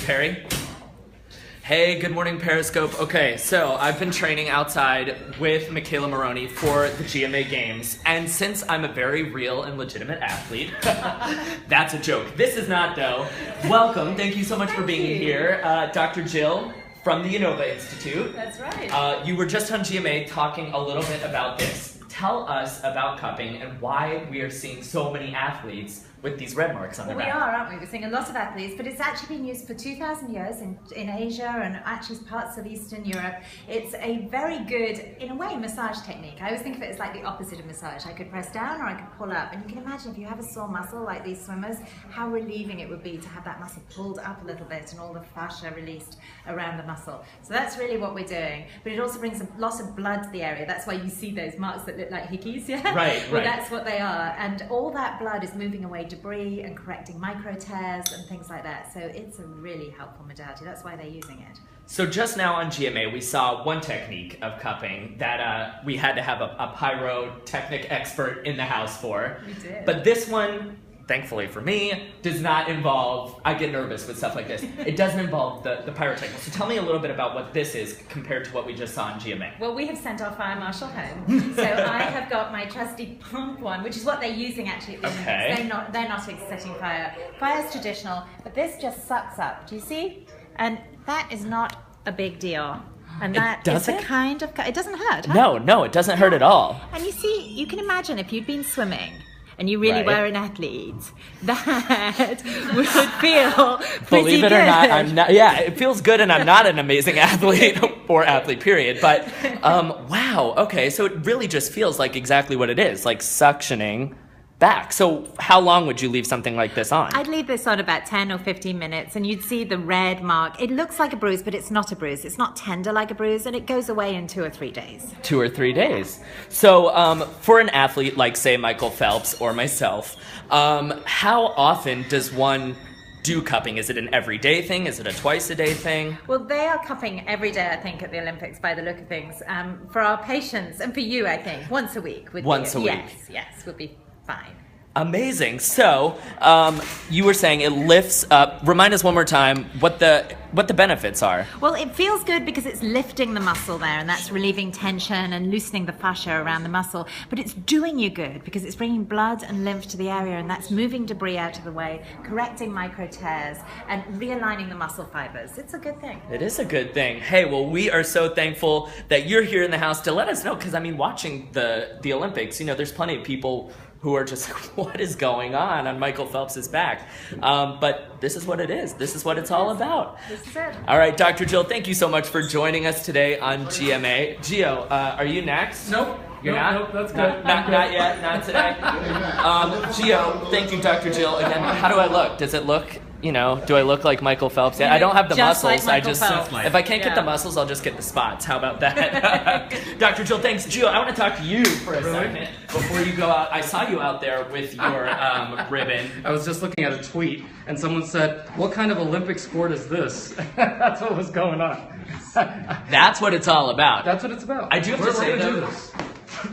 Perry. Hey, good morning, Periscope. Okay, so I've been training outside with Michaela Maroney for the GMA Games, and since I'm a very real and legitimate athlete, that's a joke. This is not, though. Welcome. Thank you so much for being here. Dr. Jill from the Innova Institute. That's right. You were just on GMA talking a little bit about this. Tell us about cupping and why we are seeing so many athletes with these red marks on their back. We are, aren't we? We're seeing a lot of athletes, but it's actually been used for 2,000 years in Asia and actually parts of Eastern Europe. It's a very good, in a way, massage technique. I always think of it as like the opposite of massage. I could press down or I could pull up. And you can imagine if you have a sore muscle like these swimmers, how relieving it would be to have that muscle pulled up a little bit and all the fascia released around the muscle. So that's really what we're doing. But it also brings a lot of blood to the area. That's why you see those marks that look like hickeys, yeah? Right. Well, that's what they are. And all that blood is moving away debris and correcting micro tears and things like that. So it's a really helpful modality. That's why they're using it. So just now on GMA, we saw one technique of cupping that we had to have a pyrotechnic expert in the house for. We did. But this one, thankfully for me, does not involve, I get nervous with stuff like this. It doesn't involve the pyrotechnic. So tell me a little bit about what this is compared to what we just saw on GMA. Well, we have sent our fire marshal home. So I have got my trusty pump one, which is what they're using actually at the Olympics. They're not setting fire. Fire's traditional, but this just sucks up. Do you see? And that is not a big deal. And that is a kind of, it doesn't hurt, huh? No, it doesn't hurt at all. And you see, you can imagine if you'd been swimming and you really were an athlete, that would feel pretty Believe it good. or not, I'm not. Yeah, it feels good, and I'm not an amazing athlete or athlete, period. But wow, okay, so it really just feels like exactly what it is, like suctioning back. So how long would you leave something like this on? I'd leave this on about 10 or 15 minutes and you'd see the red mark. It looks like a bruise, but it's not a bruise. It's not tender like a bruise, and it goes away in 2 or 3 days. 2 or 3 days. So for an athlete like, say, Michael Phelps or myself, how often does one do cupping? Is it an everyday thing? Is it a twice-a-day thing? Well, they are cupping every day, I think, at the Olympics by the look of things. For our patients, and for you, I think, once a week. Once a week. Yes, would be fine. Amazing. So, you were saying it lifts up. Remind us one more time what the benefits are. Well, it feels good because it's lifting the muscle there, and that's relieving tension and loosening the fascia around the muscle. But it's doing you good because it's bringing blood and lymph to the area, and that's moving debris out of the way, correcting micro tears, and realigning the muscle fibers. It's a good thing. It is a good thing. Hey, well, we are so thankful that you're here in the house to let us know, because I mean, watching the Olympics, you know, there's plenty of people who are just like, what is going on Michael Phelps' back? But this is what it is. This is what it's all about. This is it. All right, Dr. Jill, thank you so much for joining us today on GMA. Gio, are you next? Nope. You're not? Nope, that's good. Not yet, not today. Gio, thank you, Dr. Jill. Again, how do I look? Does it look, you know, do I look like Michael Phelps? Yeah, I don't have the Just muscles. like Michael Phelps. If I can't get the muscles, I'll just get the spots. How about that? Dr. Jill, thanks. Gio, I want to talk to you for a second before you go out. I saw you out there with your ribbon. I was just looking at a tweet, and someone said, "What kind of Olympic sport is this?" That's what was going on. That's what it's all about. That's what it's about. I do have to We're say, gonna though, do this.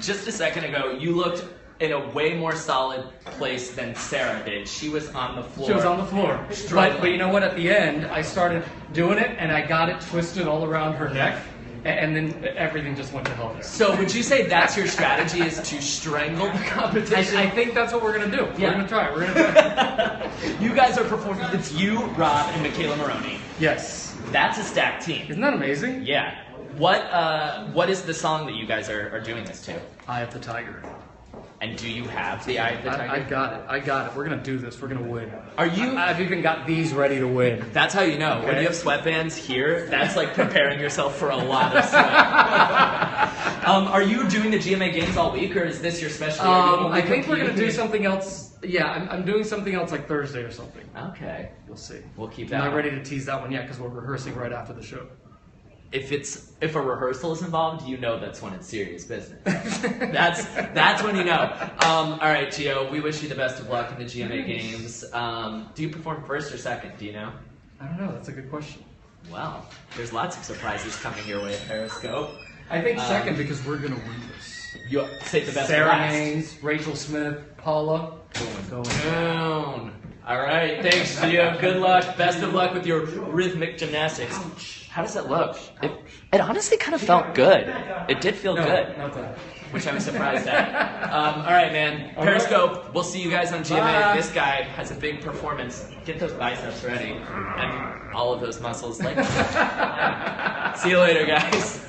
just a second ago, you looked in a way more solid place than Sarah did. She was on the floor. She was on the floor. Struggling. But you know what? At the end, I started doing it, and I got it twisted all around her neck, and then everything just went to hell there. So would you say that's your strategy, is to strangle the competition? I think that's what we're going to do. Yeah. We're going to try it. We're going to try it. You guys are performing. It's you, Rob, and Michaela Maroney. Yes. That's a stacked team. Isn't that amazing? Yeah. What is the song that you guys are doing this to? Eye of the Tiger. And do you have the Eye of the Tiger? I got it. I got it. We're going to do this. We're going to win. Are you? I've even got these ready to win. That's how you know. When you have sweatbands here, that's like preparing yourself for a lot of sweat. Are you doing the GMA Games all week, or is this your specialty? I think we're going to do something else. Yeah, I'm doing something else like Thursday or something. Okay. We'll see. We'll keep I'm that. not ready to tease that one yet because we're rehearsing right after the show. If a rehearsal is involved, you know that's when it's serious business. That's when you know. All right, Gio, we wish you the best of luck in the GMA Games. Do you perform first or second? Do you know? I don't know. That's a good question. Well, there's lots of surprises coming your way at Periscope. I think second because we're going to win this. You say the best Sarah for last. Haynes, Rachel Smith, Paula. Going down. All right, thanks, Gio. Good luck. Best of luck with your rhythmic gymnastics. How does it look? It honestly kind of felt good. It did feel good, which I was surprised at. All right, man. Periscope, we'll see you guys on GMA. This guy has a big performance. Get those biceps ready and all of those muscles. See you later, guys.